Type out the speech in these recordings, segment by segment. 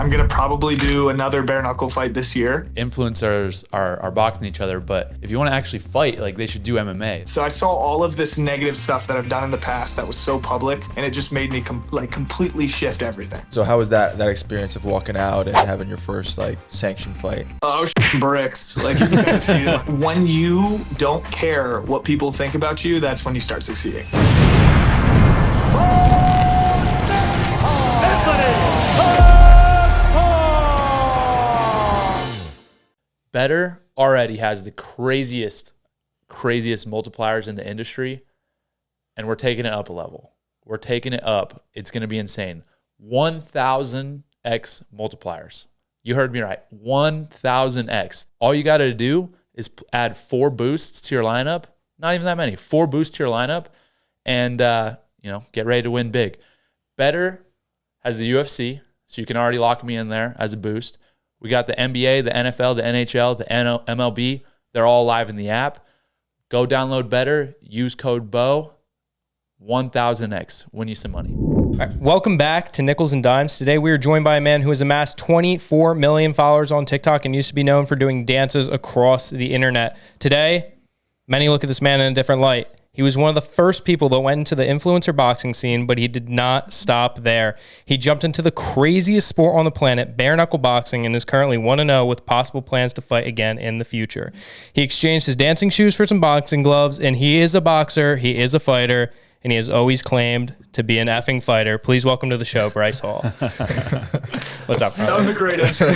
I'm going to probably do another bare knuckle fight this year. Influencers are boxing each other, but if you want to actually fight, like, they should do MMA. So I saw all of this negative stuff that I've done in the past that was so public, and it just made me completely shift everything. So how was that experience of walking out and having your first like sanctioned fight? Oh, bricks. Like, you guys see it. When you don't care what people think about you, that's when you start succeeding. BETR already has the craziest multipliers in the industry, and we're taking it up a level. We're taking it up. It's going to be insane. 1,000x multipliers. You heard me right. 1,000x. All you got to do is add 4 boosts to your lineup. Not even that many. 4 boosts to your lineup, and get ready to win big. BETR has the UFC, so you can already lock me in there as a boost. We got the NBA, the NFL, the NHL, the MLB. They're all live in the app. Go download BETR. Use code BO. 1,000x. Win you some money. All right, welcome back to Nickels and Dimes. Today we are joined by a man who has amassed 24 million followers on TikTok and used to be known for doing dances across the internet. Today, many look at this man in a different light. He was one of the first people that went into the influencer boxing scene, but he did not stop there. He jumped into the craziest sport on the planet, bare-knuckle boxing, and is currently 1-0 with possible plans to fight again in the future. He exchanged his dancing shoes for some boxing gloves, and he is a boxer, he is a fighter, and he has always claimed to be an effing fighter. Please welcome to the show, Bryce Hall. What's up, bro? That was a great intro.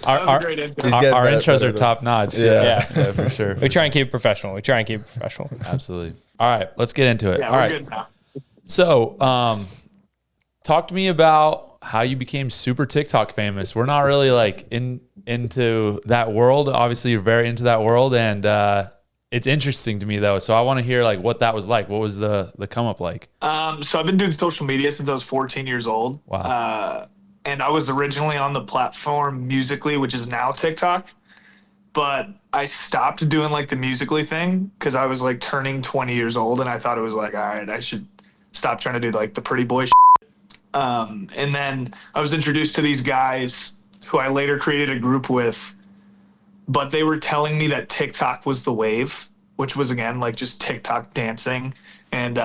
Our intros are top notch. Yeah, for sure. We try and keep it professional. Absolutely. All right, let's get into it. Yeah, All we're right. good now. So, talk to me about how you became super TikTok famous. We're not really like into that world. Obviously, you're very into that world, and it's interesting to me though. So I want to hear like what that was like. What was the come up like? So I've been doing social media since I was 14 years old. Wow. And I was originally on the platform Musically, which is now TikTok. But I stopped doing like the Musically thing because I was like turning 20 years old, and I thought it was like, all right, I should stop trying to do like the pretty boy shit. And then I was introduced to these guys who I later created a group with, but they were telling me that TikTok was the wave, which was again like just TikTok dancing and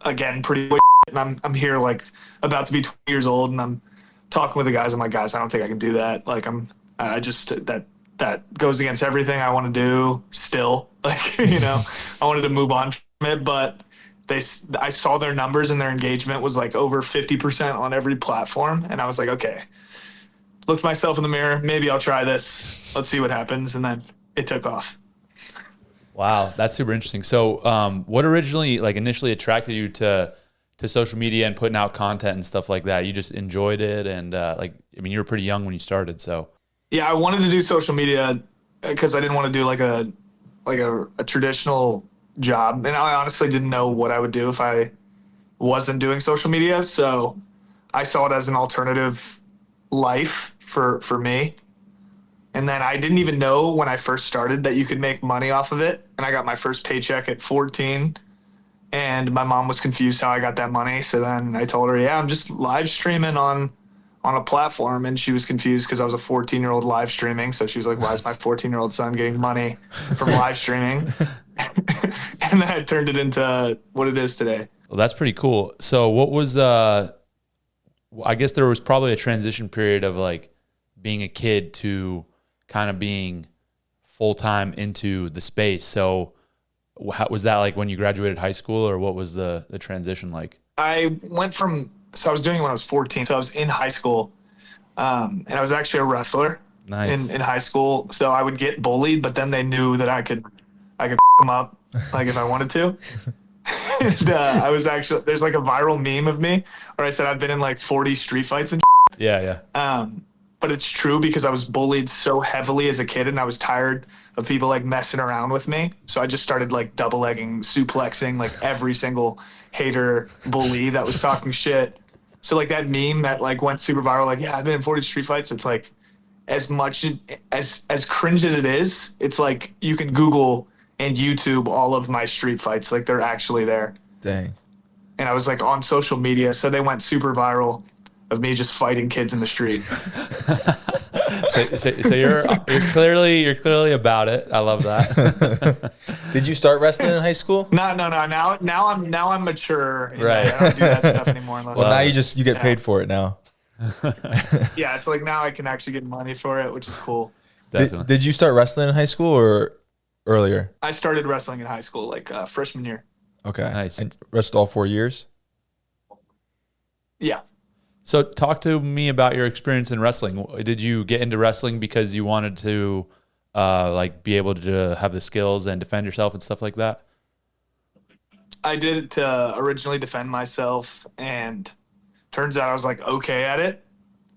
again pretty boy shit. And I'm here like about to be 20 years old, and I'm talking with the guys. I'm like, guys, I don't think I can do that. Like that goes against everything I want to do still. Like, I wanted to move on from it, but I saw their numbers and their engagement was like over 50% on every platform. And I was like, okay, looked myself in the mirror. Maybe I'll try this. Let's see what happens. And then it took off. Wow. That's super interesting. So, what initially attracted you to social media and putting out content and stuff like that? You just enjoyed it. And you were pretty young when you started. So yeah, I wanted to do social media because I didn't want to do like a traditional job, and I honestly didn't know what I would do if I wasn't doing social media. So I saw it as an alternative life for me. And then I didn't even know when I first started that you could make money off of it. And I got my first paycheck at 14, and my mom was confused how I got that money. So then I told her, yeah, I'm just live streaming on a platform, and she was confused because I was a 14-year-old live streaming. So she was like, why is my 14-year-old son getting money from live streaming? And then I turned it into what it is today. Well, that's pretty cool. So what was I guess there was probably a transition period of like being a kid to kind of being full-time into the space. So how was that like when you graduated high school, or what was the transition like? I went from, so I was doing it when I was 14. So I was in high school, and I was actually a wrestler. Nice. in high school. So I would get bullied, but then they knew that I could them up like if I wanted to. And I was actually, there's like a viral meme of me where I said I've been in like 40 street fights and Yeah. but it's true because I was bullied so heavily as a kid, and I was tired of people like messing around with me. So I just started like double legging, suplexing like every single hater bully that was talking shit. So like that meme that like went super viral, like, yeah, I've been in 40 street fights. It's like as much as cringe as it is, it's like you can Google and YouTube all of my street fights. Like they're actually there. Dang. And I was like on social media. So they went super viral. of me just fighting kids in the street. So you're clearly about it. I love that. Did you start wrestling in high school? No. Now I'm mature. Right. I don't do that stuff anymore. Unless Well, now you get paid for it now. yeah, it's like now I can actually get money for it, which is cool. Definitely. Did you start wrestling in high school or earlier? I started wrestling in high school, like freshman year. Okay. Nice. And wrestled all 4 years? Yeah. So talk to me about your experience in wrestling. Did you get into wrestling because you wanted to like be able to have the skills and defend yourself and stuff like that? I did it to originally defend myself, and turns out I was like okay at it.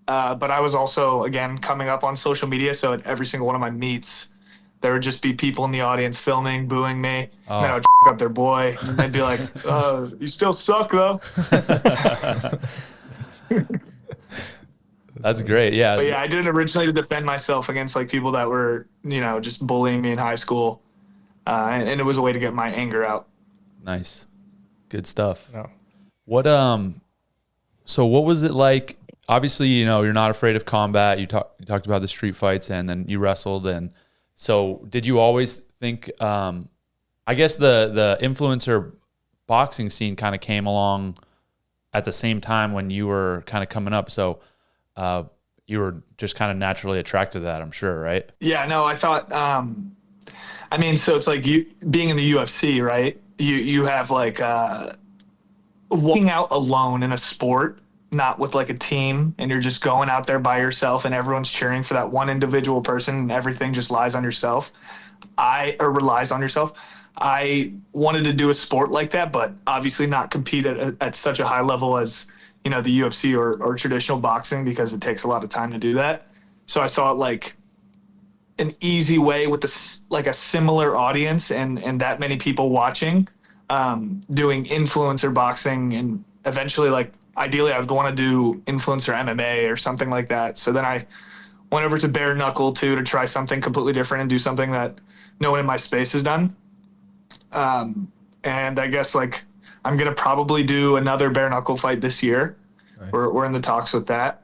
But I was also, again, coming up on social media, so at every single one of my meets, there would just be people in the audience filming, booing me, and then I would up their boy, and they'd be like, you still suck, though. That's great. Yeah. But yeah, I did it originally to defend myself against like people that were, just bullying me in high school, and it was a way to get my anger out. Nice. Good stuff. No. What so what was it like? Obviously, you're not afraid of combat. You talked about the street fights, and then you wrestled. And so did you always think, I guess the influencer boxing scene kind of came along at the same time when you were kind of coming up. So you were just kind of naturally attracted to that, I'm sure, right? Yeah, no, I thought, so it's like you being in the UFC, right? You have like walking out alone in a sport, not with like a team, and you're just going out there by yourself and everyone's cheering for that one individual person and everything just relies on yourself. I wanted to do a sport like that, but obviously not compete at such a high level as, the UFC or traditional boxing, because it takes a lot of time to do that. So I saw it like an easy way with a similar audience and that many people watching, doing influencer boxing, and eventually, like, ideally I would want to do influencer MMA or something like that. So then I went over to bare-knuckle too, to try something completely different and do something that no one in my space has done. And I guess like I'm going to probably do another bare-knuckle fight this year. Nice. We're in the talks with that.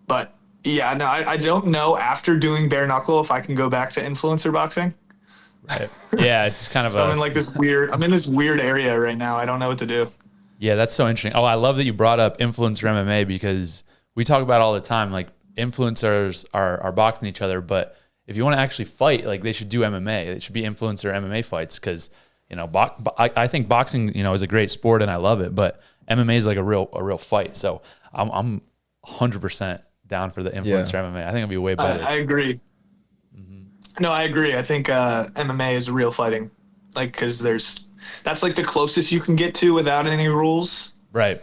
But yeah, no, I don't know after doing bare-knuckle if I can go back to influencer boxing. Right. Yeah, it's kind of So I'm in this weird area right now. I don't know what to do. Yeah, that's so interesting. Oh, I love that you brought up influencer MMA, because we talk about it all the time. Like, influencers are boxing each other, but if you want to actually fight, like, they should do MMA. It should be influencer MMA fights, because I think boxing is a great sport and I love it, but MMA is like a real fight. So I'm 100% down for the influencer MMA. I think it'll be way better. I agree. Mm-hmm. No, I agree. I think MMA is real fighting, like, because that's like the closest you can get to without any rules. Right.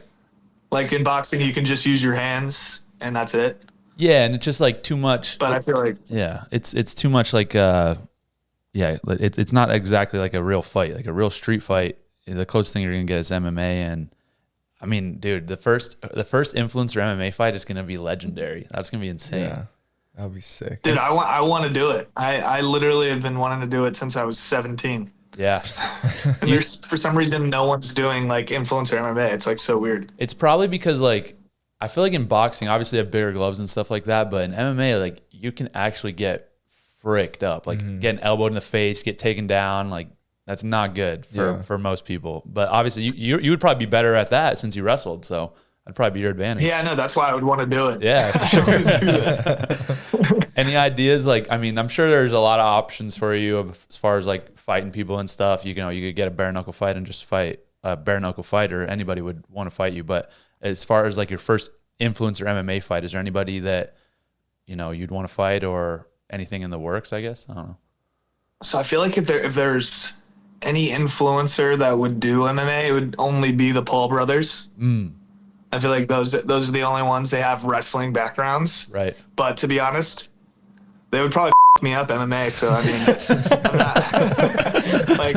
Like in boxing, you can just use your hands and that's it. Yeah, and it's just like too much. But I feel like it's too much like it's not exactly like a real fight, like a real street fight. The closest thing you're gonna get is MMA, and I mean, dude, the first influencer MMA fight is gonna be legendary. That's gonna be insane. Yeah, that'll be sick. dude, I want to do it. I literally have been wanting to do it since I was 17. Yeah. And there's, for some reason, no one's doing like influencer MMA. It's like so weird. It's probably because like I feel like in boxing, obviously, they have bigger gloves and stuff like that, but in MMA, like, you can actually get fricked up, like get an elbow in the face, get taken down. Like, that's not good for most people. But obviously, you would probably be better at that since you wrestled, so that'd probably be your advantage. Yeah, no, that's why I would want to do it. Yeah, for sure. Any ideas? Like, I mean, I'm sure there's a lot of options for you as far as like fighting people and stuff. You could get a bare knuckle fight and just fight a bare knuckle fight, or anybody would want to fight you. But as far as like your first influencer MMA fight, is there anybody that you'd want to fight, or anything in the works? I guess I don't know. So I feel like if there's any influencer that would do MMA, it would only be the Paul brothers. I feel like those are the only ones. They have wrestling backgrounds, Right. But to be honest, they would probably me up MMA. So I mean, I'm not like.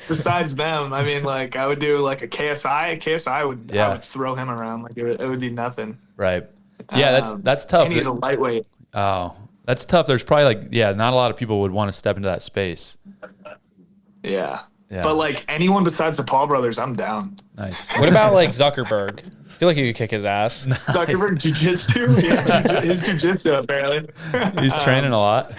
Besides them, I mean, like, I would do like a KSI. I would throw him around like it would be nothing. Right. Yeah, that's tough. And he's a lightweight. Oh, that's tough. There's probably not a lot of people would want to step into that space. Yeah. Yeah. But like anyone besides the Paul brothers, I'm down. Nice. What about like Zuckerberg? I feel like you could kick his ass. Zuckerberg jiu-jitsu? Yeah, his jiu-jitsu apparently. He's training a lot.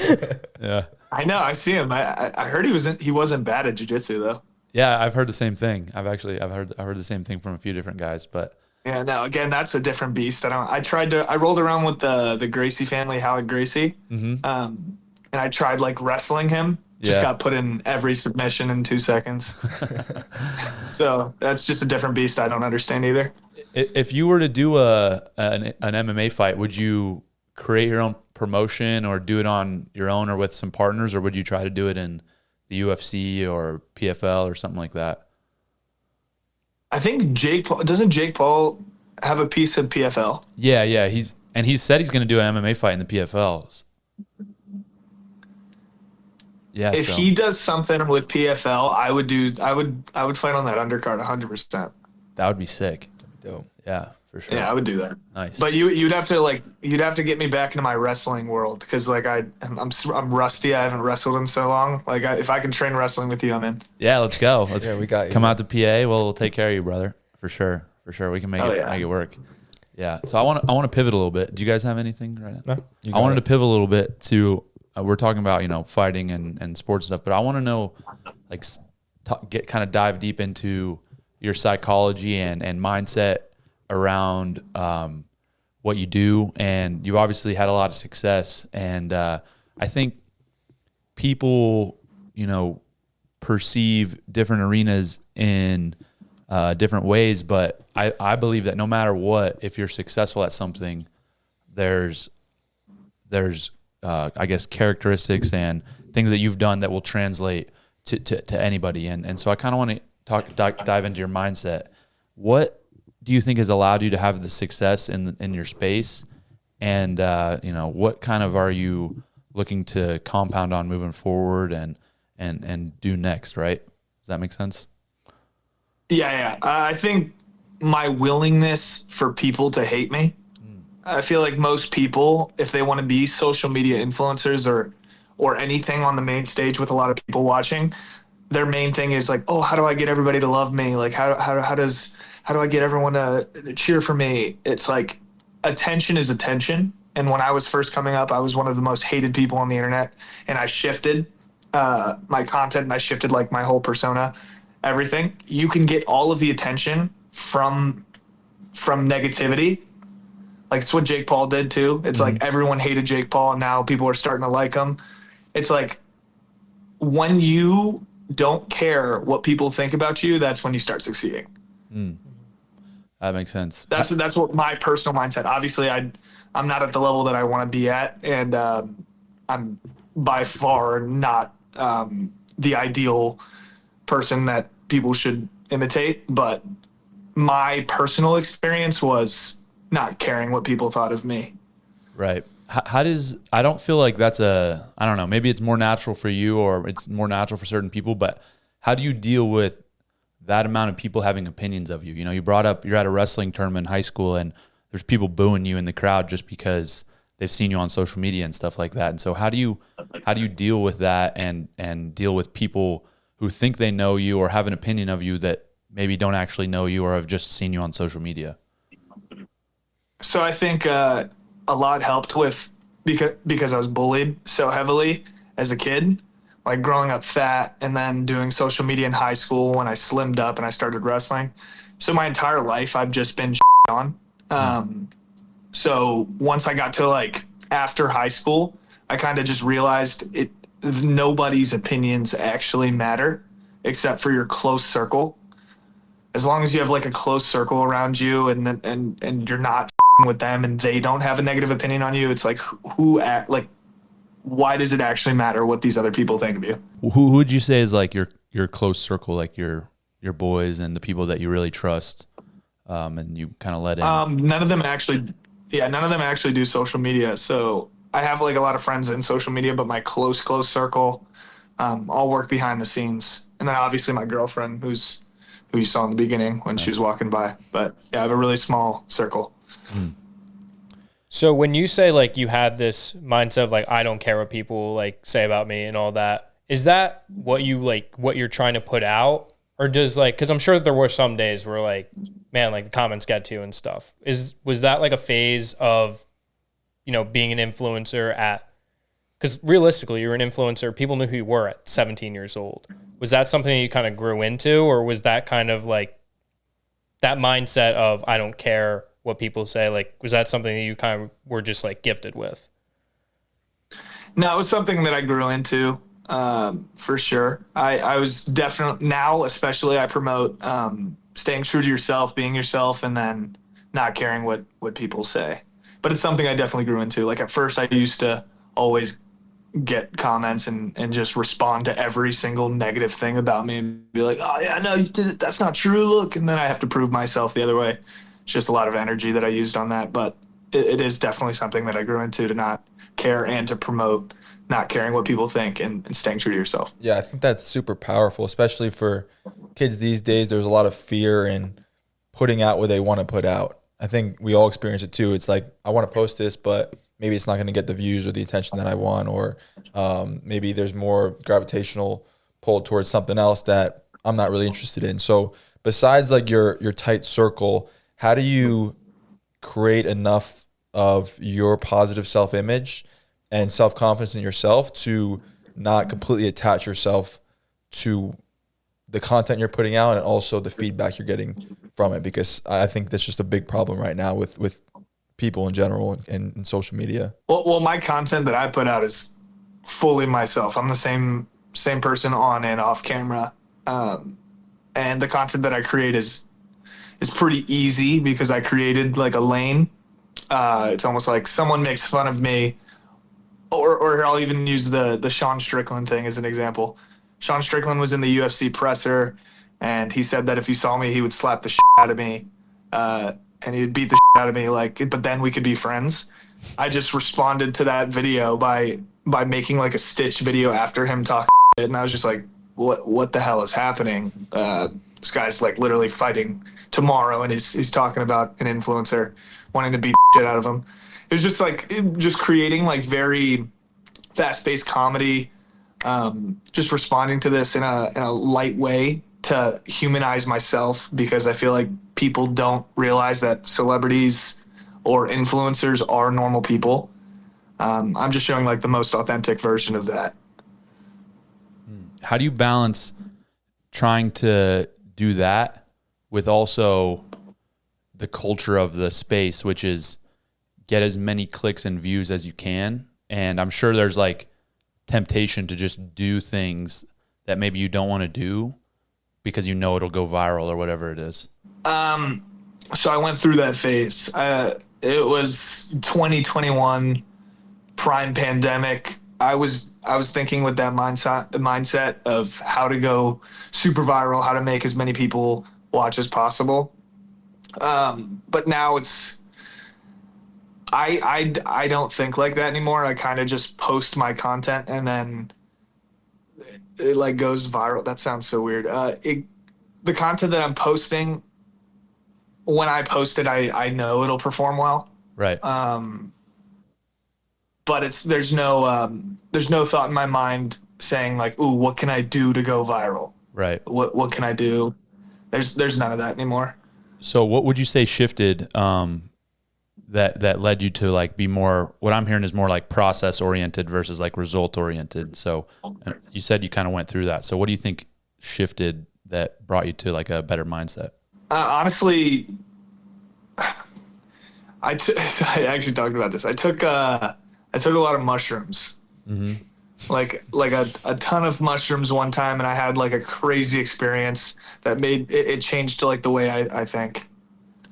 Yeah. I know. I see him. I heard he wasn't bad at jiu-jitsu though. Yeah, I've heard the same thing. I've heard the same thing from a few different guys, but Yeah, no. Again, that's a different beast. I rolled around with the Gracie family, Howard Gracie, and I tried like wrestling him. Just Yeah. got put in every submission in 2 seconds. So that's just a different beast. I don't understand either. if you were to do an MMA fight, would you create your own promotion or do it on your own or with some partners, or would you try to do it in the UFC or PFL or something like that? I think doesn't Jake Paul have a piece of PFL? Yeah. He's said he's going to do an MMA fight in the PFLs. Yeah. If he does something with PFL, I would fight on that undercard 100%. that would be sick. Dope. Yeah, for sure. Yeah, I would do that. Nice. But you'd have to get me back into my wrestling world because like I'm rusty. I haven't wrestled in so long. Like if I can train wrestling with you, I'm in. Yeah, let's go. We got you. Come out to PA. We'll take care of you, brother. For sure. We can make it work. Yeah. So I want to pivot a little bit. Do you guys have anything right now? No. I wanted to pivot a little bit to we're talking about fighting and sports stuff, but I want to know like dive deep into your psychology and mindset around what you do, and you've obviously had a lot of success, and I think people perceive different arenas in different ways, but I believe that no matter what, if you're successful at something, there's I guess characteristics and things that you've done that will translate to anybody, and so I kind of want to dive into your mindset. What do you think has allowed you to have the success in your space, and what kind of are you looking to compound on moving forward and do next? Right? Does that make sense? Yeah. I think my willingness for people to hate me. I feel like most people, if they want to be social media influencers or anything on the main stage with a lot of people watching, their main thing is like, oh, how do I get everybody to love me? Like, how do I get everyone to cheer for me? It's like attention is attention. And when I was first coming up, I was one of the most hated people on the internet, and I shifted my content and I shifted like my whole persona, everything. You can get all of the attention from negativity. Like it's what Jake Paul did too. It's like everyone hated Jake Paul and now people are starting to like him. It's like when you don't care what people think about you, that's when you start succeeding. That makes sense. That's what my personal mindset. Obviously, I'm not at the level that I want to be at, and I'm by far not the ideal person that people should imitate. But my personal experience was not caring what people thought of me. Right. I don't feel like that's I don't know, maybe it's more natural for you or it's more natural for certain people, but how do you deal with that amount of people having opinions of you? You brought up you're at a wrestling tournament in high school and there's people booing you in the crowd just because they've seen you on social media and stuff like that. And so how do you deal with that and deal with people who think they know you or have an opinion of you that maybe don't actually know you or have just seen you on social media? So I think a lot helped with because I was bullied so heavily as a kid, like growing up fat and then doing social media in high school when I slimmed up and I started wrestling. So my entire life I've just been on. So once I got to like after high school, I kind of just realized nobody's opinions actually matter except for your close circle. As long as you have like a close circle around you and you're not with them and they don't have a negative opinion on you, it's like why does it actually matter what these other people think of you? Who would you say is like your close circle, like your boys and the people that you really trust, and you kind of let in? None of them actually do social media. So I have like a lot of friends in social media, but my close circle all work behind the scenes. And then obviously my girlfriend who you saw in the beginning when she was walking by. But yeah, I have a really small circle. So when you say like you had this mindset of like I don't care what people like say about me and all that, Is that what you like, what you're trying to put out? Or does like, cause I'm sure that there were some days where like, man, like the comments get to you and stuff. Was that like a phase of, you know, being an influencer because realistically you're an influencer, people knew who you were at 17 years old. Was that something that you kind of grew into, or was that kind of like that mindset of, I don't care what people say? Like, was that something that you kind of were just like gifted with? No, it was something that I grew into, for sure. I was definitely, now especially, I promote staying true to yourself, being yourself, and then not caring what people say. But it's something I definitely grew into. Like at first I used to always get comments and just respond to every single negative thing about me and be like, oh yeah, no, you did it. That's not true. Look. And then I have to prove myself the other way. It's just a lot of energy that I used on that. But it is definitely something that I grew into, to not care and to promote not caring what people think and staying true to yourself. Yeah, I think that's super powerful, especially for kids these days. There's a lot of fear in putting out what they want to put out. I think we all experience it too. It's like, I want to post this, but maybe it's not going to get the views or the attention that I want, or maybe there's more gravitational pull towards something else that I'm not really interested in. So besides like your tight circle, how do you create enough of your positive self-image and self-confidence in yourself to not completely attach yourself to the content you're putting out and also the feedback you're getting from it? Because I think that's just a big problem right now with people in general and in social media. Well, my content that I put out is fully myself. I'm the same person on and off camera. And the content that I create is pretty easy because I created like a lane. It's almost like someone makes fun of me, or I'll even use the Sean Strickland thing as an example. Sean Strickland was in the UFC presser, and he said that if he saw me, he would slap the shit out of me, and he would beat the shit out of me. But then we could be friends. I just responded to that video by making like a Stitch video after him talking shit, and I was just like, what the hell is happening? This guy's like literally fighting tomorrow, and he's talking about an influencer wanting to beat the shit out of him. It was just like just creating like very fast-paced comedy, just responding to this in a light way to humanize myself, because I feel like people don't realize that celebrities or influencers are normal people. I'm just showing like the most authentic version of that. How do you balance trying to do that with also the culture of the space, which is get as many clicks and views as you can? And I'm sure there's like temptation to just do things that maybe you don't want to do because you know it'll go viral or whatever it is. So I went through that phase. It was 2021, prime pandemic. I was thinking with that mindset of how to go super viral, how to make as many people watch as possible. But now I don't think like that anymore. I kind of just post my content and then it like goes viral. That sounds so weird. The content that I'm posting, when I post it, I know it'll perform well. Right. But there's no thought in my mind saying like, ooh, what can I do to go viral? Right. What can I do? There's none of that anymore. So what would you say shifted that led you to like be more, what I'm hearing is more like process oriented versus like result oriented. So you said you kind of went through that. So what do you think shifted that brought you to like a better mindset? Honestly, I actually talked about this. I took a lot of mushrooms, like a ton of mushrooms one time, and I had like a crazy experience that made it changed to like the way I think.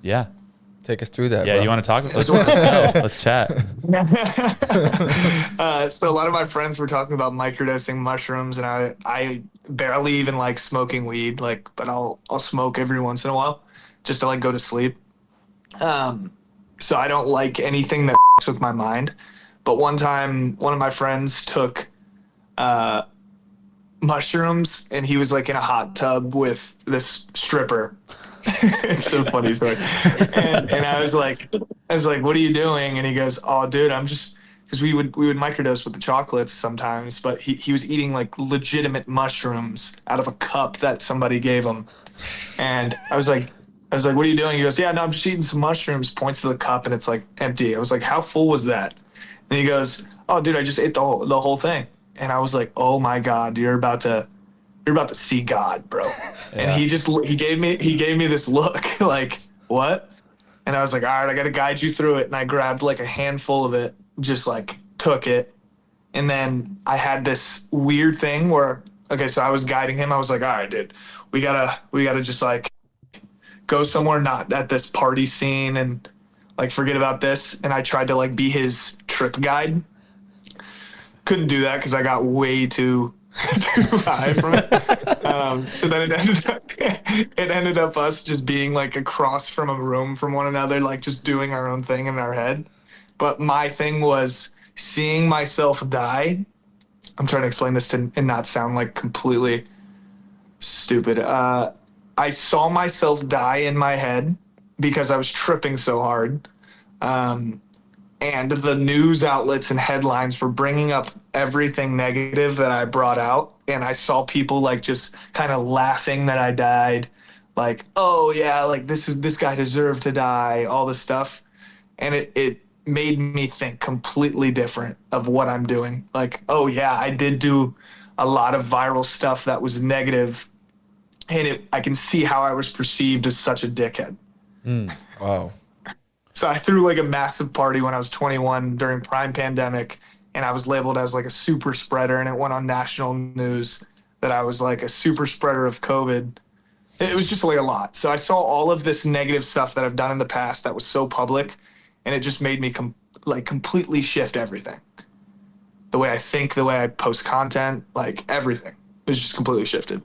Yeah. Take us through that. Yeah, bro. you want to talk? Let's chat. So a lot of my friends were talking about microdosing mushrooms, and I barely even like smoking weed, but I'll smoke every once in a while just to like go to sleep. So I don't like anything that with my mind. But one time, one of my friends took mushrooms, and he was like in a hot tub with this stripper. It's so funny story. And I was like, what are you doing? And he goes, oh, dude, I'm just because we would microdose with the chocolates sometimes, but he was eating like legitimate mushrooms out of a cup that somebody gave him. And I was like, what are you doing? He goes, yeah, no, I'm just eating some mushrooms. Points to the cup and it's like empty. I was like, how full was that? And he goes, oh, dude, I just ate the whole thing. And I was like, oh my God, you're about to see God, bro. And he gave me this look like, what? And I was like, all right, I got to guide you through it. And I grabbed like a handful of it, just like took it. And then I had this weird thing where, okay, so I was guiding him. I was like, all right, dude, we gotta just like go somewhere not at this party scene and like forget about this. And I tried to like be his trip guide. Couldn't do that because I got way too high from it. So then it ended up us just being like across from a room from one another, like just doing our own thing in our head. But my thing was seeing myself die. I'm trying to explain this and not sound like completely stupid. I saw myself die in my head because I was tripping so hard. And the news outlets and headlines were bringing up everything negative that I brought out. And I saw people like just kind of laughing that I died. Like, oh yeah, like this guy deserved to die, all this stuff. And it made me think completely different of what I'm doing. Like, oh yeah, I did do a lot of viral stuff that was negative, and I can see how I was perceived as such a dickhead. Wow. So I threw like a massive party when I was 21 during prime pandemic, and I was labeled as like a super spreader, and it went on national news that I was like a super spreader of COVID. It was just like a lot. So I saw all of this negative stuff that I've done in the past that was so public, and it just made me completely shift everything. The way I think, the way I post content, like everything. It was just completely shifted.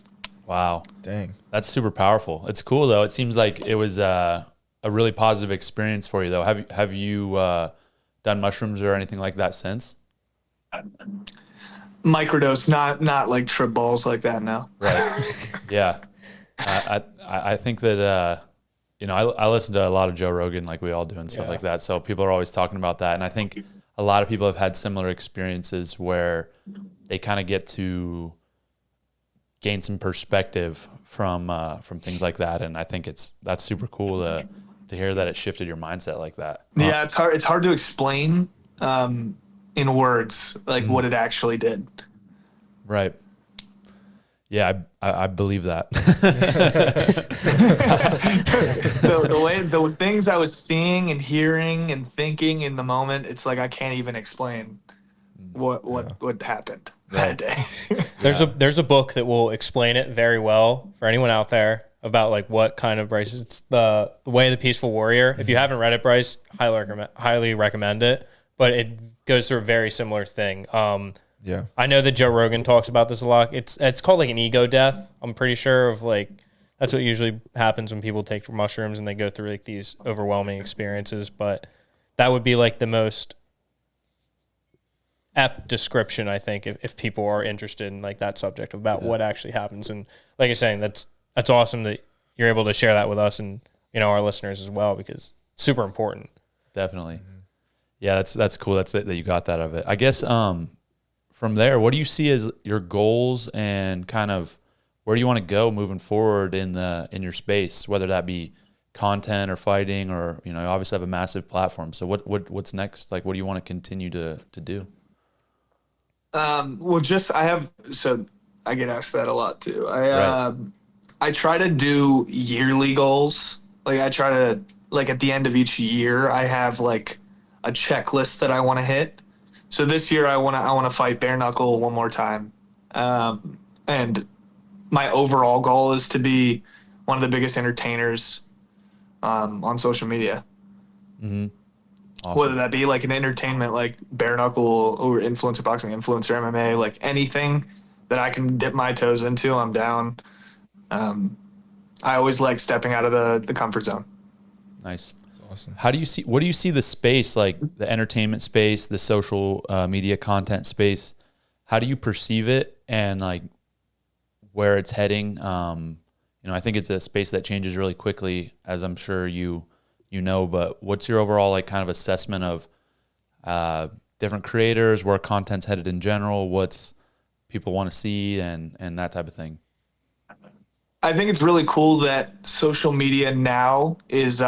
Wow. Dang. That's super powerful. It's cool though. It seems like it was a really positive experience for you though. Have you done mushrooms or anything like that since? Microdose, not like trip balls like that now. Right. Yeah. I think that I listen to a lot of Joe Rogan like we all do and stuff like that. So people are always talking about that, and I think a lot of people have had similar experiences where they kind of get to gain some perspective from things like that, and I think that's super cool to hear that it shifted your mindset like that. Yeah, it's hard to explain in words like what it actually did. Right. Yeah, I believe that. the things I was seeing and hearing and thinking in the moment, it's like I can't even explain what happened that day. There's a book that will explain it very well for anyone out there about like what kind of Bryce. It's the Way of the Peaceful Warrior. If you haven't read it, Bryce, highly recommend it. But it goes through a very similar thing. Yeah. I know that Joe Rogan talks about this a lot. It's called like an ego death. I'm pretty sure of like that's what usually happens when people take mushrooms and they go through like these overwhelming experiences. But that would be like the most apt description, I think, if people are interested in like that subject about what actually happens. And like you're saying, that's awesome that you're able to share that with us and our listeners as well, because it's super important. Definitely. Yeah, that's cool. That you got that of it. I guess from there, what do you see as your goals and kind of where do you want to go moving forward in your space, whether that be content or fighting or you obviously have a massive platform. So what's next? Like, what do you want to continue to do? So I get asked that a lot too. I try to do yearly goals. Like I try to like at the end of each year, I have like a checklist that I want to hit. So this year I want to fight bare-knuckle one more time. And my overall goal is to be one of the biggest entertainers on social media. Mm-hmm. Awesome. Whether that be like an entertainment like bare-knuckle or influencer boxing, influencer MMA, like anything that I can dip my toes into, I'm down. I always like stepping out of the comfort zone. Nice. That's awesome. What do you see the space, like the entertainment space, the social media content space? How do you perceive it and like where it's heading? I think it's a space that changes really quickly, as I'm sure you know, but what's your overall like kind of assessment of different creators, where content's headed in general, what's people want to see, and that type of thing? I think it's really cool that social media now is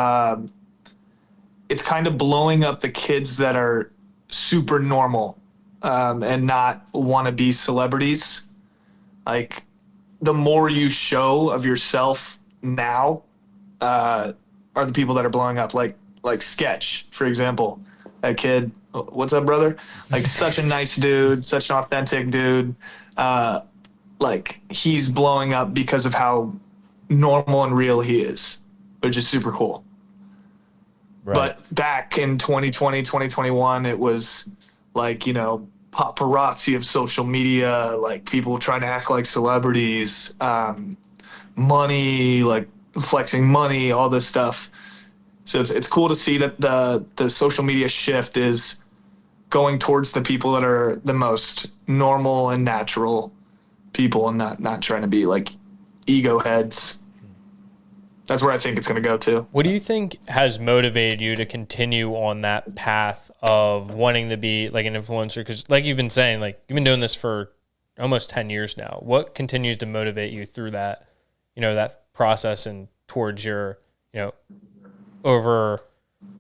it's kind of blowing up the kids that are super normal and not wannabe celebrities. Like, the more you show of yourself now are the people that are blowing up. Like Sketch, for example. That kid, what's up, brother? Like, such a nice dude, such an authentic dude. Like, he's blowing up because of how normal and real he is, which is super cool. Right. But back in 2020, 2021, it was like, paparazzi of social media, like people trying to act like celebrities, money, like flexing money, all this stuff. So it's cool to see that the social media shift is going towards the people that are the most normal and natural people, and not trying to be like ego heads. That's where I think it's going to go to. What do you think has motivated you to continue on that path of wanting to be like an influencer? Because like you've been saying, like you've been doing this for almost 10 years now. What continues to motivate you through that, that process and towards your,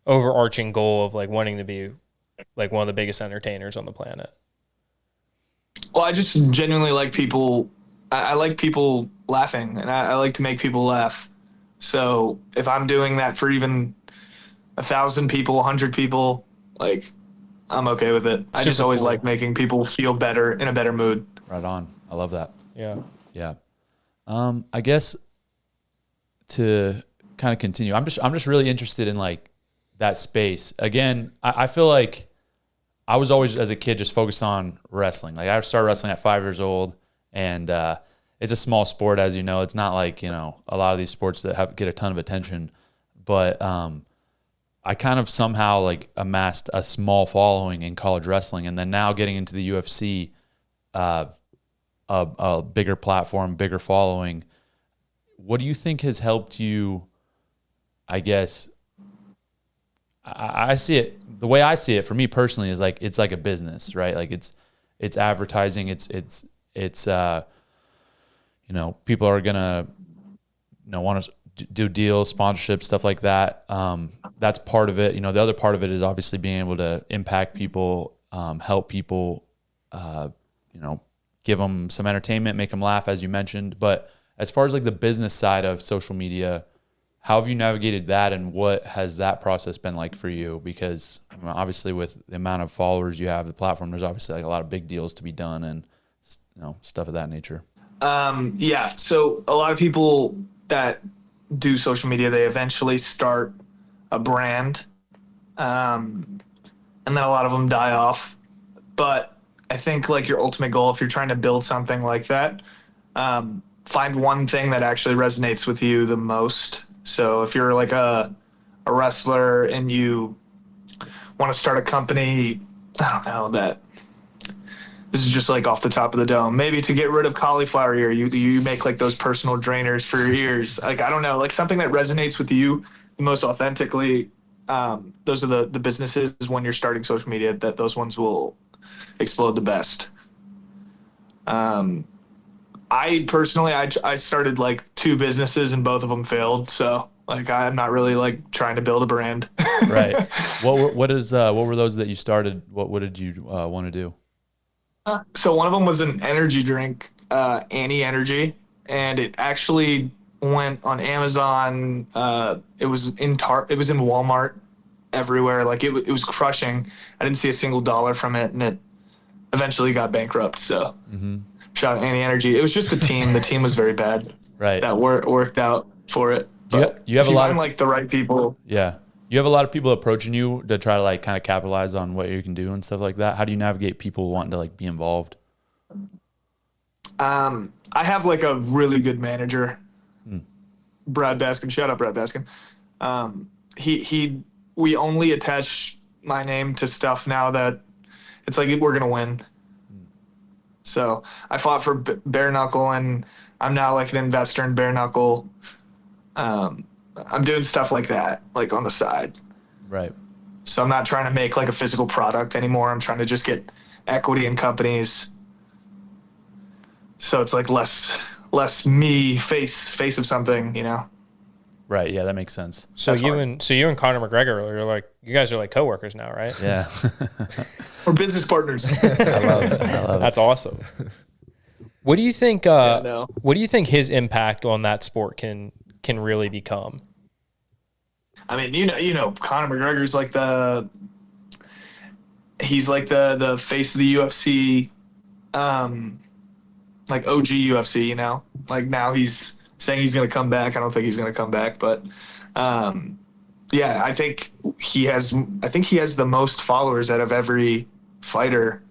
overarching goal of like wanting to be like one of the biggest entertainers on the planet? Well, I just genuinely like people. I like people laughing, and I like to make people laugh. So if I'm doing that for even 1,000 people, 100 people, like, I'm okay with it. I just always like making people feel better, in a better mood. Right on. I love that. Yeah. Yeah. I guess to kind of continue, I'm just really interested in like that space. Again, I feel like I was always, as a kid, just focused on wrestling. Like, I started wrestling at 5 years old, and it's a small sport, as you know. It's not like, a lot of these sports that get a ton of attention. But I kind of somehow like amassed a small following in college wrestling, and then now getting into the UFC, a bigger platform, bigger following. What do you think has helped you, I guess? I see it, the way I see it for me personally is like, it's like a business, right? Like it's advertising. It's people are going to, want to do deals, sponsorships, stuff like that. That's part of it. The other part of it is obviously being able to impact people, help people, give them some entertainment, make them laugh, as you mentioned. But as far as like the business side of social media, how have you navigated that, and what has that process been like for you? Because obviously with the amount of followers you have, the platform, there's obviously like a lot of big deals to be done and stuff of that nature. Yeah. So a lot of people that do social media, they eventually start a brand, and then a lot of them die off. But I think like your ultimate goal, if you're trying to build something like that, find one thing that actually resonates with you the most. So if you're like a wrestler and you want to start a company, I don't know, that this is just like off the top of the dome, maybe to get rid of cauliflower ear, you make like those personal drainers for your ears. Like, I don't know, like something that resonates with you the most authentically. Those are the businesses when you're starting social media, that those ones will explode the best. I personally, I started like 2 businesses and both of them failed. So like, I'm not really like trying to build a brand. Right. What were those that you started? What did you want to do? So one of them was an energy drink, Annie Energy, and it actually went on Amazon. It was in Walmart, everywhere. Like, it was crushing. I didn't see a single dollar from it, and it eventually got bankrupt. So. Shout out Annie Energy. It was just the team. The team was very bad. Right. That worked out for it. But you have if a lot find of like the right people. Yeah. You have a lot of people approaching you to try to like kind of capitalize on what you can do and stuff like that. How do you navigate people wanting to like be involved? I have like a really good manager, Brad Baskin. Shout out Brad Baskin. We only attach my name to stuff now that it's like we're gonna win. So I fought for Bareknuckle, and I'm now like an investor in Bareknuckle. I'm doing stuff like that, like on the side. Right. So I'm not trying to make like a physical product anymore. I'm trying to just get equity in companies. So it's like less me face of something, you know. Right. Yeah, that makes sense. So That's you hard. and Conor McGregor are like, you guys are like coworkers now, right? Yeah. We're business partners. I love it. That's awesome. What do you think? Yeah, no. What do you think his impact on that sport can really become? I mean, you know, Conor McGregor's like he's like the face of the UFC, like OG UFC, you know. Like now he's saying he's going to come back. I don't think he's going to come back, but yeah, I think he has the most followers out of every fighter.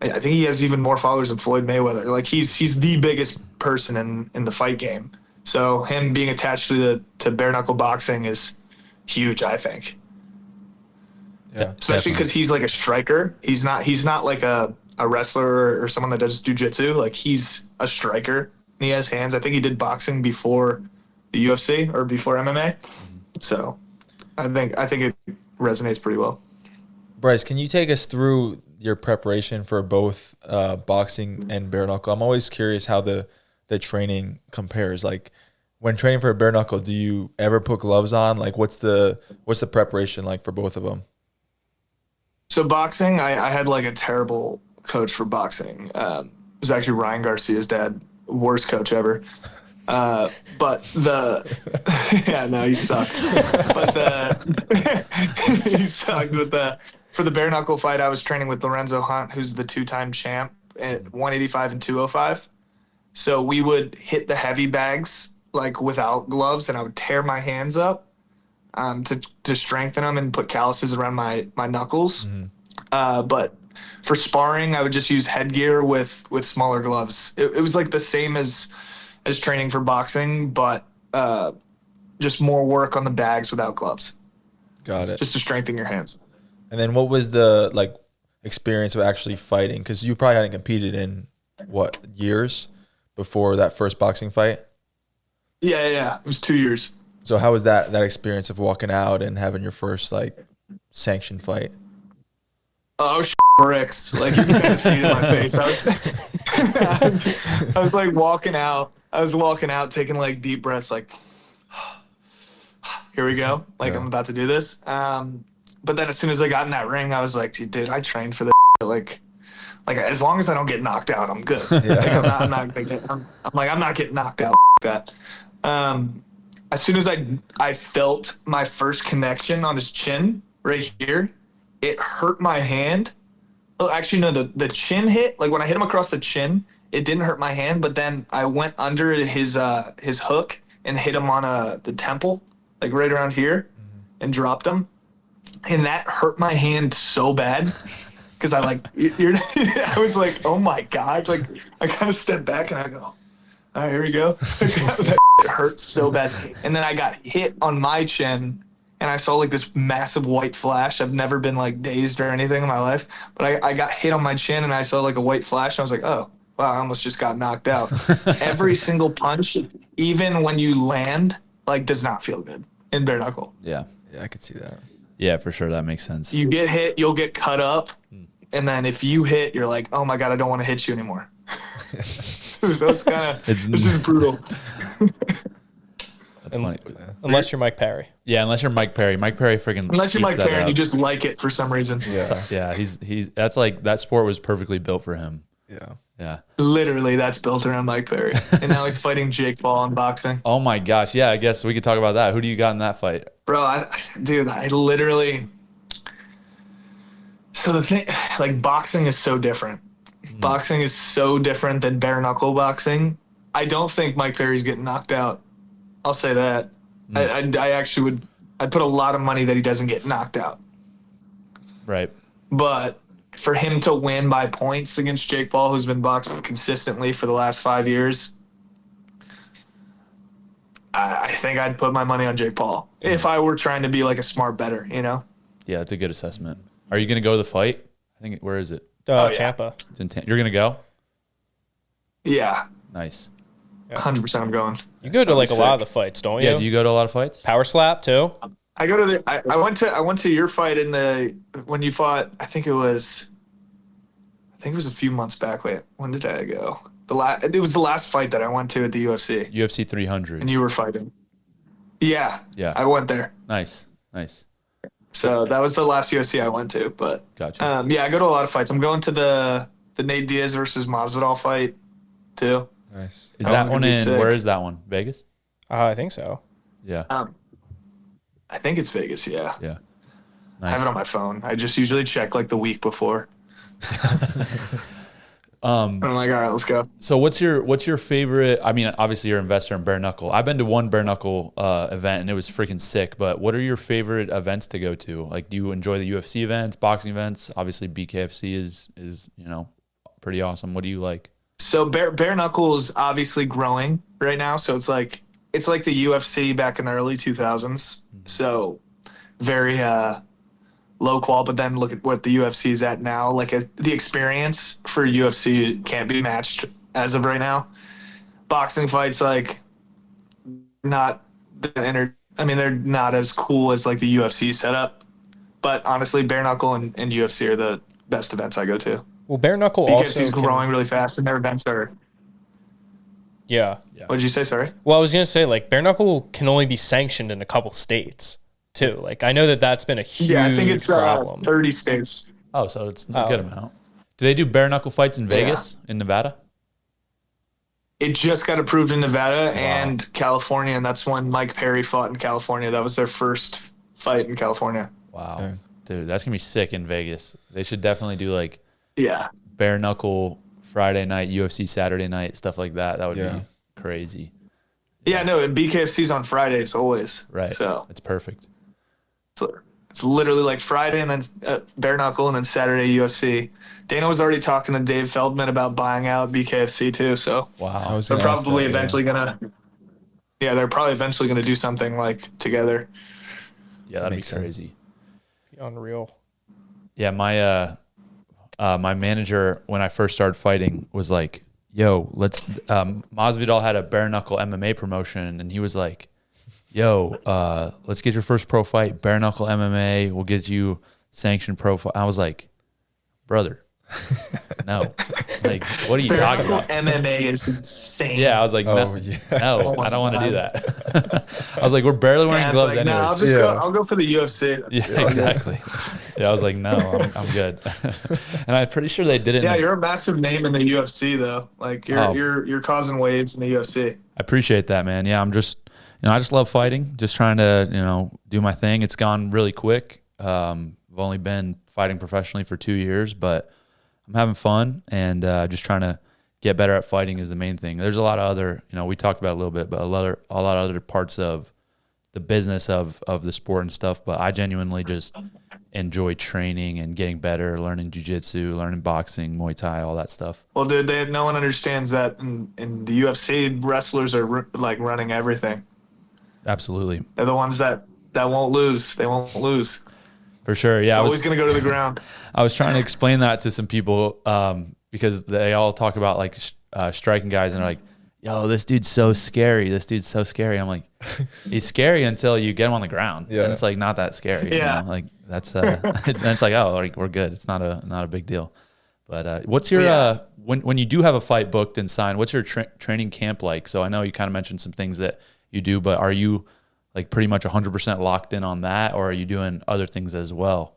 I think he has even more followers than Floyd Mayweather. Like he's the biggest person in the fight game. So him being attached to bare knuckle boxing is huge, I think. Yeah. Especially because he's like a striker. He's not like a wrestler or someone that does jujitsu. Like he's a striker. And he has hands. I think he did boxing before the UFC or before MMA. So I think it resonates pretty well. Bryce, can you take us through your preparation for both boxing and bare knuckle? I'm always curious how the training compares. Like when training for a bare knuckle, do you ever put gloves on? Like what's the preparation like for both of them? So boxing, I had like a terrible coach for boxing. It was actually Ryan Garcia's dad, worst coach ever. But yeah, no, he sucked. But he sucked. For the bare knuckle fight, I was training with Lorenzo Hunt, who's the 2-time champ at 185 and 205. So we would hit the heavy bags like without gloves, and I would tear my hands up to strengthen them and put calluses around my knuckles. But for sparring, I would just use headgear with smaller gloves. It was like the same as training for boxing, but just more work on the bags without gloves. Got it. Just to strengthen your hands. And then what was the like experience of actually fighting? Because you probably hadn't competed in what years before that first boxing fight. Yeah. It was 2 years. So how was that experience of walking out and having your first like sanctioned fight? Oh, bricks! Like you can kind of see it in my face. I was like walking out. I was walking out, taking like deep breaths, like here we go. Like I'm about to do this. But then as soon as I got in that ring, I was like, dude, I trained for this. Like as long as I don't get knocked out, I'm good. Like, I'm not getting knocked out. That. As soon as I felt my first connection on his chin right here, it hurt my hand. Oh, actually, no, the chin hit. Like when I hit him across the chin, it didn't hurt my hand. But then I went under his hook and hit him on the temple, like right around here, and dropped him. And that hurt my hand so bad because I was like, oh my God. Like I kind of stepped back and I go, all right, here we go. That hurt so bad. And then I got hit on my chin and I saw like this massive white flash. I've never been like dazed or anything in my life, but I got hit on my chin and I saw like a white flash. And I was like, oh, wow, I almost just got knocked out. Every single punch, even when you land, like does not feel good in bare knuckle. Yeah. Yeah, I could see that. Yeah, for sure. That makes sense. You get hit, you'll get cut up. And then if you hit, you're like, oh my God, I don't want to hit you anymore. So it's just brutal. That's funny. Unless you're Mike Perry. Yeah, unless you're Mike Perry. Mike Perry freaking Unless you're eats Mike that Perry and up. you just like it for some reason. Yeah, he's that's like that sport was perfectly built for him. Yeah. Yeah. Literally, that's built around Mike Perry. And now he's fighting Jake Paul in boxing. Oh my gosh. Yeah, I guess we could talk about that. Who do you got in that fight? Bro, I literally. So the thing, like boxing is so different. Boxing is so different than bare knuckle boxing. I don't think Mike Perry's getting knocked out. I'll say that. I actually I'd put a lot of money that he doesn't get knocked out. Right. But for him to win by points against Jake Paul, who's been boxing consistently for the last 5 years, I think I'd put my money on Jake Paul if I were trying to be like a smart bettor, you know? Yeah, that's a good assessment. Are you going to go to the fight? I think, where is it? yeah. Tampa. It's in You're going to go? Yeah, Nice. 100% I'm going. You go to like a Sick. lot of the fights, don't you? Yeah, do you go to a lot of fights? Power slap too. I go to the. I went to your fight when you fought. I think it was a few months back. Wait, when did I go? It was the last fight that I went to at the UFC, UFC 300. and you were fighting. Yeah, Yeah. I went there. Nice. So that was the last UFC I went to. But Gotcha. yeah, I go to a lot of fights. I'm going to the Nate Diaz versus Masvidal fight too. Nice. Is That that one's one gonna be in? sick. Where is that one? Vegas. I think so. Yeah. I think it's Vegas. Yeah, Yeah. I have it on Nice. my phone. I just usually check like the week before. I'm like, all right, let's go. So what's your favorite? I mean, obviously you're an investor in bare-knuckle. I've been to one bare-knuckle event and it was freaking sick. But what are your favorite events to go to? Like, do you enjoy the UFC events, boxing events? Obviously, BKFC is pretty awesome. What do you like? So bare knuckle is obviously growing right now. So it's like the UFC back in the early 2000s. So very low qual. But then look at what the UFC is at now. Like the experience for UFC can't be matched as of right now. Boxing fights like not I mean they're not as cool as like the UFC setup. But honestly, bare knuckle and UFC are the best events I go to. Well, bare-knuckle BKFC also is growing really fast, and their events are. Yeah. What did you say? Sorry. Well, I was gonna say like bare-knuckle can only be sanctioned in a couple states too. Like I know that's been a huge Yeah, I think it's problem. 30 states. Oh, so it's a good amount. Do they do bare-knuckle fights in Vegas, in Nevada? It just got approved in Nevada and California, and that's when Mike Perry fought in California. That was their first fight in California. Wow. Okay. Dude, that's gonna be sick in Vegas. They should definitely do like Yeah. bare-knuckle Friday night, UFC Saturday night, stuff like that. That would Yeah. be crazy. Yeah, no, and BKFC's on Fridays always. Right. So It's perfect. it's literally like Friday and then bare knuckle and then Saturday UFC. Dana was already talking to Dave Feldman about buying out BKFC too. So I Wow. was they're gonna ask probably that, yeah. eventually gonna. Yeah, they're probably eventually gonna do something like together. Yeah, that'd be Makes sense. crazy. Unreal. Yeah, my manager when I first started fighting was like, "Yo, let's." Masvidal had a bare-knuckle MMA promotion, and he was like, "Yo, let's get your first pro fight, bare-knuckle MMA. We'll get you sanctioned pro fight." I was like, "Brother, no. Like, what are you Bare talking knuckle about?" MMA is insane. Yeah, I was like, "No, Oh, yeah. no, Oh my I don't want to do God. that." I was like, "We're barely wearing Yeah, it's gloves like, no, anyways." I'll go for the UFC. Yeah, exactly. Yeah, I was like, no, I'm good. And I'm pretty sure they did it. Yeah, you're a massive name in the UFC though. Like Oh. you're causing waves in the UFC. I appreciate that, man. Yeah, I'm just, I just love fighting. Just trying to, do my thing. It's gone really quick. I've only been fighting professionally for 2 years, but I'm having fun and just trying to get better at fighting is the main thing. There's a lot of other, we talked about it a little bit, but a lot of other parts of the business of the sport and stuff. But I genuinely just enjoy training and getting better, learning jiu-jitsu, learning boxing, Muay Thai, all that stuff. Well, dude, no one understands that in the UFC, wrestlers are like running everything. Absolutely. They're the ones that won't lose. They won't lose. For sure. Yeah. It's always going to go to the ground. I was trying to explain that to some people because they all talk about like striking guys and they're like, yo, this dude's so scary. This dude's so scary. I'm like, he's scary until you get him on the ground. Yeah. And it's like not that scary. Yeah. Like that's it's like, oh, like we're good. It's not a big deal. But what's your Yeah. when you do have a fight booked and signed, what's your training camp like? So I know you kind of mentioned some things that you do, but are you like pretty much 100% locked in on that, or are you doing other things as well?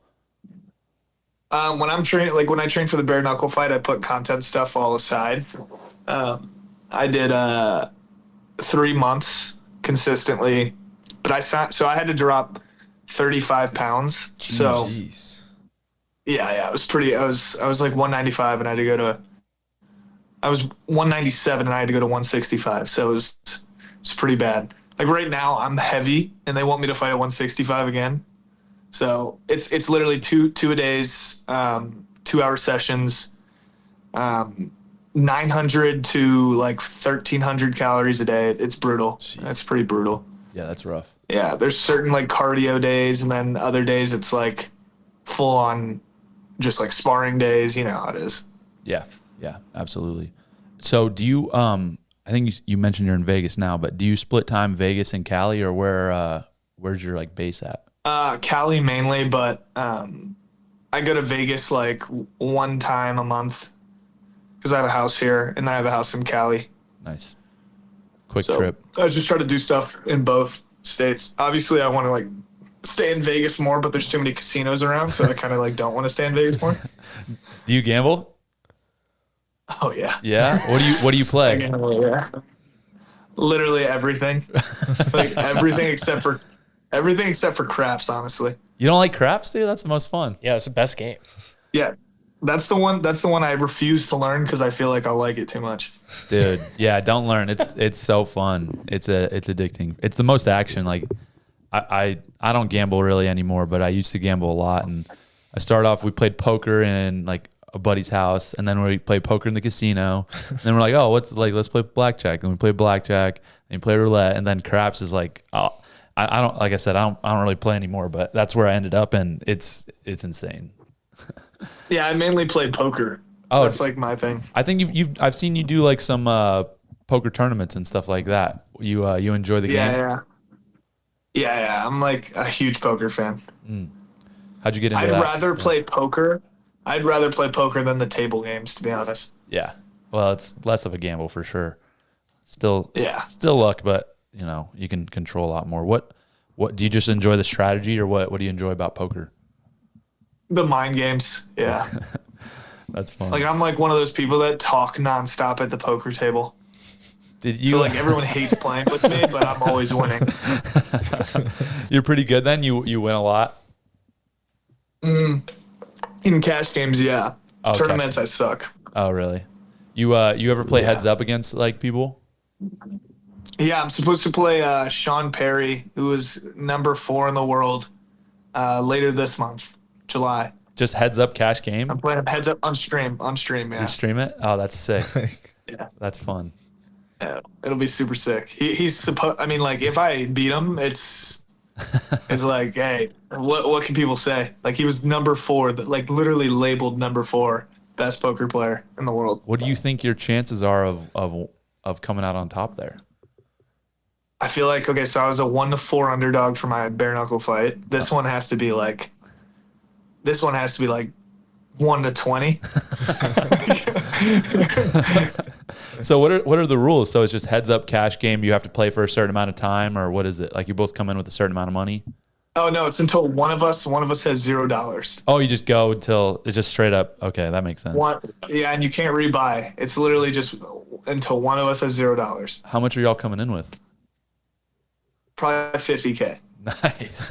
When I'm training, like when I train for the bare knuckle fight, I put content stuff all aside. I did 3 months consistently, but I had to drop 35 pounds. So Jeez. yeah, it was pretty. I was like 195, and I had to go to. I was 197, and I had to go to 165. So it's pretty bad. Like right now, I'm heavy, and they want me to fight at 165 again. So it's literally two a days, 2-hour sessions, 900 to like 1,300 calories a day. It's brutal. It's pretty brutal. Yeah, that's rough. Yeah, there's certain like cardio days, and then other days it's like full on, just like sparring days. You know how it is. Yeah, absolutely. So do you I think you mentioned you're in Vegas now, but do you split time Vegas and Cali, or where's your like base at? Cali mainly, but I go to Vegas like one time a month because I have a house here and I have a house in Cali. Nice. Quick So trip. I just try to do stuff in both states. Obviously, I want to like stay in Vegas more, but there's too many casinos around, so I kind of like don't want to stay in Vegas more. Do you gamble? Oh yeah, Yeah. What do you play? I gamble, yeah. Literally everything, like everything except for craps. Honestly, You don't like craps, dude? That's the most fun. Yeah, it's the best game. yeah, that's the one. That's the one I refuse to learn because I feel like I'll like it too much. Dude, yeah, don't learn. It's so fun. It's addicting. It's the most action. Like I don't gamble really anymore, but I used to gamble a lot. And I started off, we played poker in like a buddy's house, and then we played poker in the casino. And then we're like, oh, let's play blackjack. And we played blackjack and we played roulette, and then craps is like, oh, I don't, like I said, I don't really play anymore, but that's where I ended up, and it's insane. Yeah, I mainly play poker. Oh, That's like my thing. I think I've seen you do like some poker tournaments and stuff like that. You enjoy the game? Yeah. I'm like a huge poker fan. How'd you get into that? I'd rather play poker than the table games, to be honest. Yeah. Well, it's less of a gamble for sure. Still luck, but you know, you can control a lot more. What do you just enjoy the strategy, or what do you enjoy about poker? The mind games, yeah. That's fun. Like I'm like one of those people that talk nonstop at the poker table. Did you So like everyone hates playing with me, but I'm always winning. You're pretty good then? You win a lot? In cash games, yeah. Oh, Tournaments, I suck. Oh, really? You ever play heads up against like people? Yeah, I'm supposed to play Sean Perry, who is #4 in the world, later this month, July. Just heads up cash game? I'm playing him heads up on stream, yeah. You stream it? Oh, that's sick. Yeah. That's fun. Yeah, it'll be super sick. He's supposed. I mean, like, if I beat him, it's like, hey, what can people say? Like, he was #4, that like literally labeled #4 best poker player in the world. What do you think your chances are of coming out on top there? I feel like, okay, so I was a 1-4 underdog for my bare-knuckle fight. This one has to be like 1-20. So what are the rules? So it's just heads up cash game. You have to play for a certain amount of time, or what is it? Like you both come in with a certain amount of money? Oh no, it's until one of us has $0. Oh, you just go until it's just straight up. Okay, that makes sense. Yeah, and you can't rebuy. It's literally just until one of us has $0. How much are y'all coming in with? Probably 50K. Nice.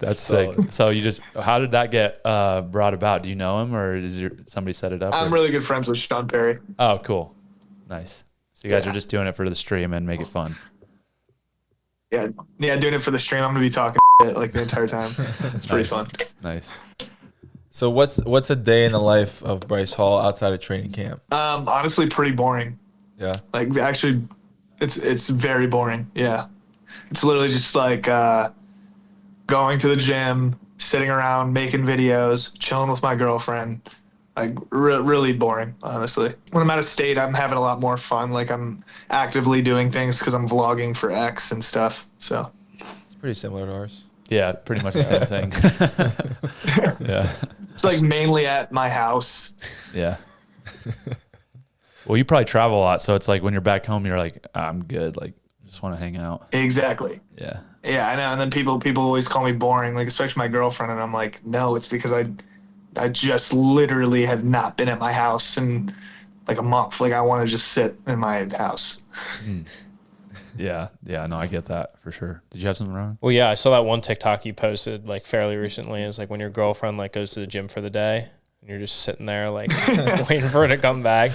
That's sick. So how did that get brought about? Do you know him, or somebody set it up? I'm really good friends with Sean Perry. Oh, cool. Nice. So you guys are just doing it for the stream and make it fun. Yeah, doing it for the stream. I'm gonna be talking shit like the entire time. It's pretty fun. Nice. So what's a day in the life of Bryce Hall outside of training camp? Honestly, pretty boring. Yeah. Like actually, it's very boring. Yeah, it's literally just like going to the gym, sitting around, making videos, chilling with my girlfriend. Like really boring, honestly. When I'm out of state, I'm having a lot more fun. Like I'm actively doing things because I'm vlogging for X and stuff. So It's pretty similar to ours. Yeah, pretty much the same thing. Yeah. it's like mainly at my house. Yeah. Well, you probably travel a lot, so it's like when you're back home, you're like, I'm good. Like, just want to hang out. Exactly. Yeah. Yeah, I know. And then people always call me boring, like especially my girlfriend, and I'm like, no, it's because I just literally have not been at my house in like a month. Like I want to just sit in my house. Yeah. No, I get that for sure. Did you have something wrong? Well, yeah, I saw that one TikTok you posted like fairly recently. It's like when your girlfriend like goes to the gym for the day and you're just sitting there like waiting for her to come back.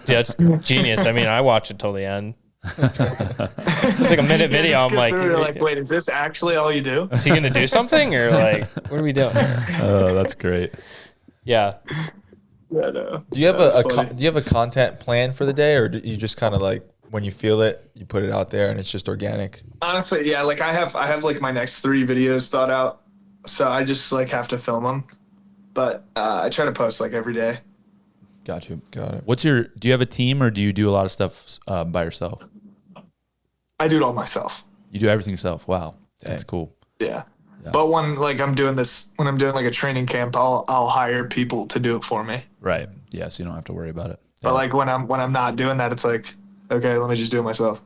Yeah, it's genius. I mean, I watched it till the end. It's like a minute video. I'm like, you're like, wait, is this actually all you do? is he gonna do something or like what are we doing here? Oh, that's great. Yeah. Yeah, no. Do you have do you have a content plan for the day, or do you just kind of like when you feel it, you put it out there and it's just organic? Honestly, yeah. Like I have like my next 3 videos thought out, so I just like have to film them. But I try to post like every day. Got you. Got it. Do you have a team, or do you do a lot of stuff by yourself? I do it all myself. You do everything yourself. Wow. That's cool. Yeah. But when like I'm doing like a training camp, I'll hire people to do it for me. Right. Yeah. So you don't have to worry about it. But Yeah. like when I'm not doing that, it's like, okay, let me just do it myself.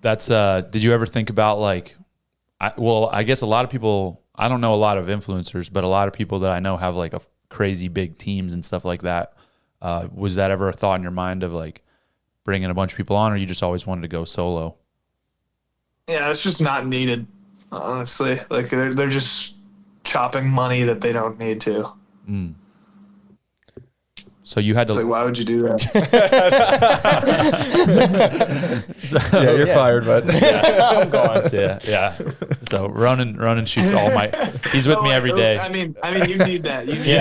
That's did you ever think about like I guess a lot of people, I don't know a lot of influencers, but a lot of people that I know have like a crazy big teams and stuff like that. Was that ever a thought in your mind of like bringing a bunch of people on, or you just always wanted to go solo? Yeah, it's just not needed, honestly. Like they're just chopping money that they don't need to. So you had to It's like, why would you do that? Yeah, you're fired, bud. I'm gone. Yeah. So Ronan shoots all my. He's with me every day. I mean, you need that. You need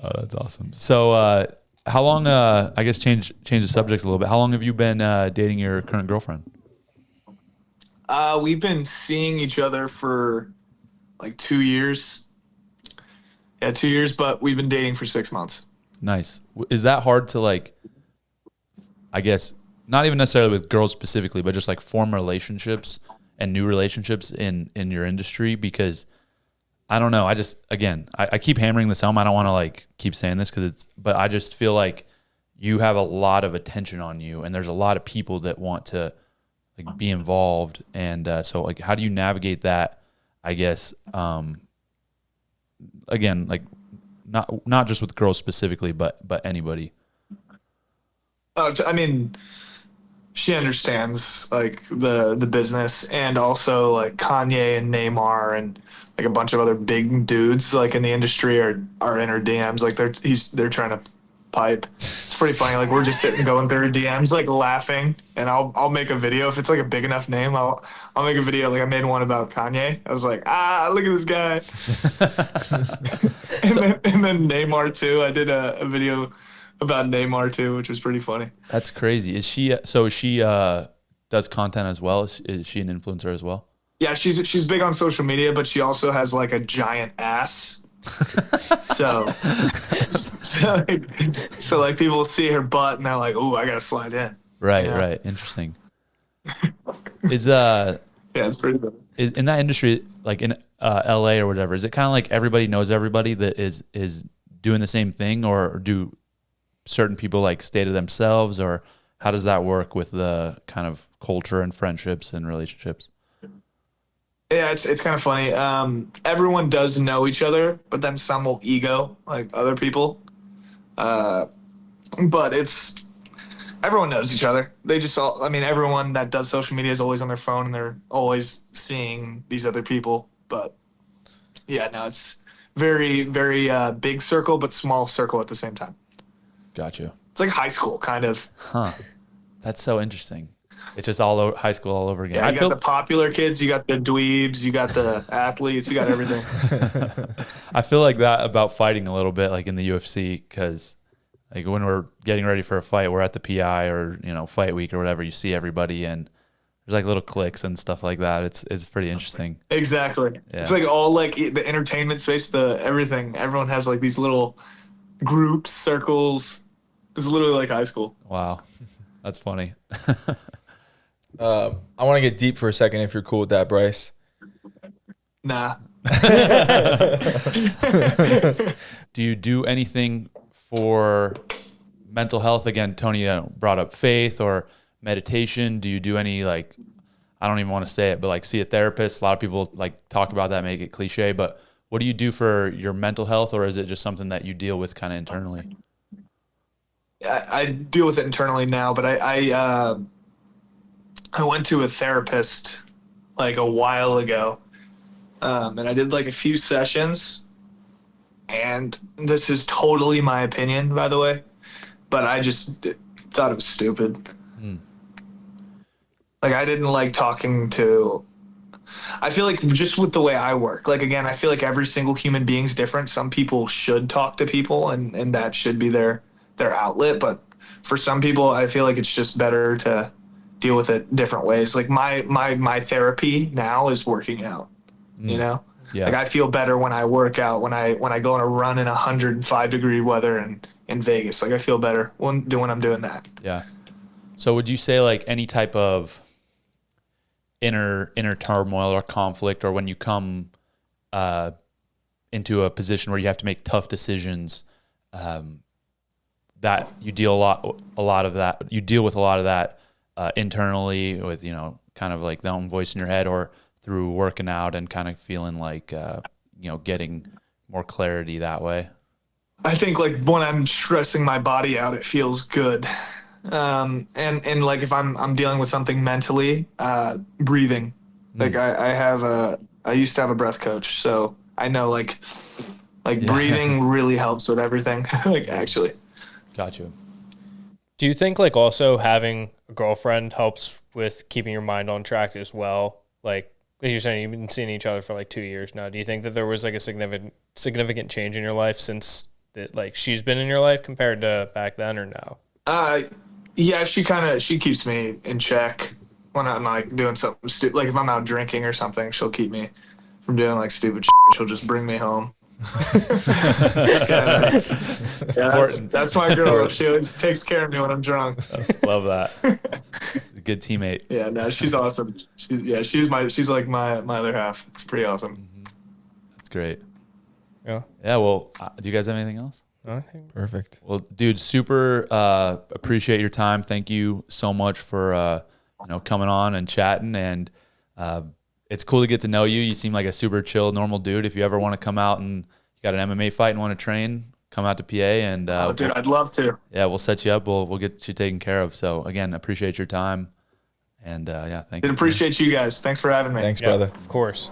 Oh, that's awesome. So, how long? I guess change the subject a little bit. How long have you been dating your current girlfriend? We've been seeing each other for like 2 years. Yeah, 2 years, but we've been dating for 6 months. Nice. Is that hard to like? I guess not even necessarily with girls specifically, but just like form relationships and new relationships in your industry, because I don't know. I keep hammering this home. I don't want to like keep saying this but I just feel like you have a lot of attention on you, and there's a lot of people that want to like be involved. And so like, how do you navigate that? I guess, again, like not just with girls specifically, but anybody. I mean, she understands like the business, and also like Kanye and Neymar and like a bunch of other big dudes like in the industry are in her DMs. Like they're trying to pipe. It's pretty funny. Like we're just sitting going through her DMs like laughing, and I'll make a video if it's like a big enough name. I'll make a video. Like I made one about Kanye. I was like, look at this guy. and then Neymar too. I did a video about Neymar too, which was pretty funny. That's crazy. Is she does content as well? Is she an influencer as well? Yeah, she's big on social media, but she also has like a giant ass. so like people see her butt and they're like, "Ooh, I gotta slide in." Right, Yeah. right. Interesting. Is Yeah, it's pretty good. is in that industry, like in LA or whatever, is it kind of like everybody knows everybody that is doing the same thing, or do certain people like stay to themselves, or how does that work with the kind of culture and friendships and relationships? Yeah, it's kind of funny. Everyone does know each other, but then some will ego like other people. But everyone knows each other. They just all. I mean, everyone that does social media is always on their phone and they're always seeing these other people. But yeah, no, it's very, very big circle, but small circle at the same time. Gotcha. It's like high school, kind of. Huh. That's so interesting. It's just all over high school all over again. Yeah, you got the popular kids, you got the dweebs, you got the athletes, you got everything. I feel like that about fighting a little bit, like in the UFC, because like when we're getting ready for a fight, we're at the PI or fight week or whatever. You see everybody, and there's like little cliques and stuff like that. It's pretty interesting. Exactly. Yeah. It's like all like the entertainment space, the everything. Everyone has like these little groups, circles. It's literally like high school. Wow, that's funny. I want to get deep for a second, if you're cool with that, Bryce. Nah. Do you do anything for mental health? Again, Tony brought up faith or meditation. Do you do any, like, I don't even want to say it, but like see a therapist? A lot of people like talk about that, make it cliche, but what do you do for your mental health, or is it just something that you deal with kind of internally? I deal with it internally now, but I went to a therapist like a while ago, and I did like a few sessions, and this is totally my opinion, by the way, but I just thought it was stupid. Like I didn't like talking to, I feel like just with the way I work, like again, I feel like every single human being's different. Some people should talk to people and that should be their outlet, but for some people, I feel like it's just better to deal with it different ways. Like my therapy now is working out, Yeah. Like I feel better when I work out, when I go on a run in 105-degree weather in Vegas. Like I feel better when I'm doing that. Yeah. So would you say like any type of inner turmoil or conflict, or when you come into a position where you have to make tough decisions, that you deal a lot of that. You deal with a lot of that internally with, you know, kind of like the own voice in your head, or through working out and kind of feeling like, you know, getting more clarity that way. I think like when I'm stressing my body out, it feels good. And like if I'm dealing with something mentally, breathing. Like I used to have a breath coach, so I know like breathing really helps with everything. Like actually. Gotcha. Do you think like also having a girlfriend helps with keeping your mind on track as well? Like you're saying, you've been seeing each other for like 2 years now. Do you think that there was like a significant change in your life since that, like she's been in your life compared to back then, or no? Yeah, she keeps me in check when I'm like doing something stupid. Like if I'm out drinking or something, she'll keep me from doing like stupid shit. She'll just bring me home. Yeah, that's my girl. She always takes care of me when I'm drunk. Love that. Good teammate. Yeah, no, she's awesome. She's like my other half. It's pretty awesome. That's great. Yeah. Yeah. Well, do you guys have anything else? Perfect. Well, dude, super appreciate your time. Thank you so much for you know, coming on and chatting, and it's cool to get to know you. You seem like a super chill, normal dude. If you ever want to come out and you got an MMA fight and want to train, come out to PA, and dude, I'd love to. Yeah, we'll set you up. We'll get you taken care of. So again, appreciate your time, and yeah, thank you. Appreciate you guys. Thanks for having me. Thanks, brother. Of course.